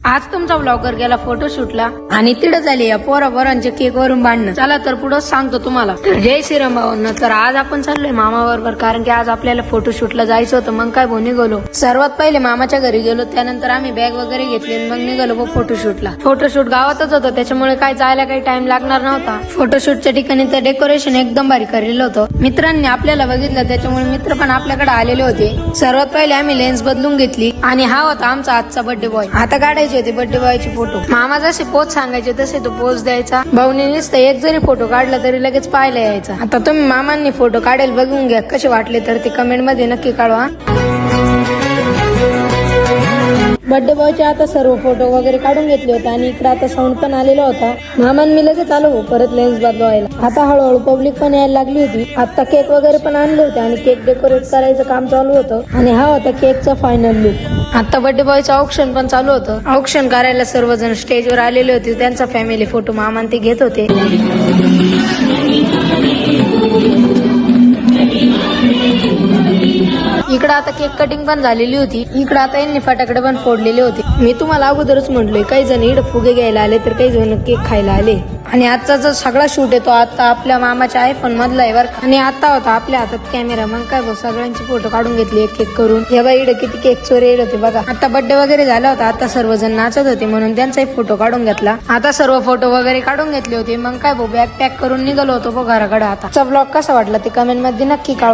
आज तुमचा ब्लॉगर गेला फोटोशूटला आणि तिथं झाली या पोरांच्या केक वरून भांडणं. चला तर पुढे सांगतो तुम्हाला. जय श्रीराम भावांनो. तर आज आपण चाललोय मामा बरोबर, कारण की आज आपल्याला फोटोशूटला जायचं होतं. मग काय भाऊ निघालो. सर्वात पहिले मामाच्या घरी गेलो, त्यानंतर आम्ही बॅग वगैरे घेतली मग निघालो फोटोशूटला. फोटोशूट गावातच होतं, त्याच्यामुळे काय जायला काही टाइम लागणार नव्हता. फोटोशूटच्या ठिकाणी तर डेकोरेशन एकदम भारी केलेलं होतं. मित्रांनी आपल्याला बघितलं, त्याच्यामुळे मित्र पण आपल्याकडे आलेले होते. सर्वात पहिले आम्ही लेन्स बदलून घेतली आणि हा होता आमचा आजचा बर्थडे बॉय. आता काढायचे होते बर्थडे बॉयचे फोटो. मामा जसे पोच सांगायचे तसे तो पोच द्यायचा. भाऊने नुसतं एक जरी फोटो काढला तरी लगेच पाहायला यायचा. आता तुम्ही मामांनी फोटो काढेल बघून घ्या, कसे वाटले तर ते कमेंट मध्ये नक्की कळवा. बर्थडे बॉयचे आता सर्व फोटो वगैरे काढून घेतले होते आणि इकडे आता साऊंड पण आलेला होता. मामान मी लगेच आलो परत लेन्स बदलवायला. आता हळूहळू पब्लिक पण यायला लागली होती. आता केक वगैरे पण आणले होते आणि केक डेकोरेट करायचं काम चालू होतं आणि हा होता केकचा फायनल लुक. आता बर्थडे बॉयचं ऑप्शन पण चालू होतं. ऑप्शन करायला सर्वजण स्टेजवर आलेले होते. त्यांचा फॅमिली फोटो मामान ते घेत होते. इकडे आता केक कटिंग पण झालेली होती. इकडे आता यांनी फटाकडे पण फोडलेले होते. मी तुम्हाला अगोदरच म्हटलोय, काही जण इकडे फुगे घ्यायला आले तर काही जण केक खायला आले. आणि आजचा जो सगळा शूट येतो आता आपल्या मामाच्या आयफोन मधला आहे बरं. आणि आता होता आपल्या हातात कॅमेरा. मग काय सगळ्यांचे फोटो काढून घेतले एक एक करून. हे बघा इकडे किती केक चोरी येत होते बघा. आता बर्थडे वगैरे झाला होता. आता सर्वजण नाचत होते म्हणून त्यांचाही फोटो काढून घेतला. आता सर्व फोटो वगैरे काढून घेतले होते. मग काय बॅग पॅक करून निघालो होतो घराकडे. आताचा ब्लॉग कसा वाटला ते कमेंट मध्ये नक्की कळवा.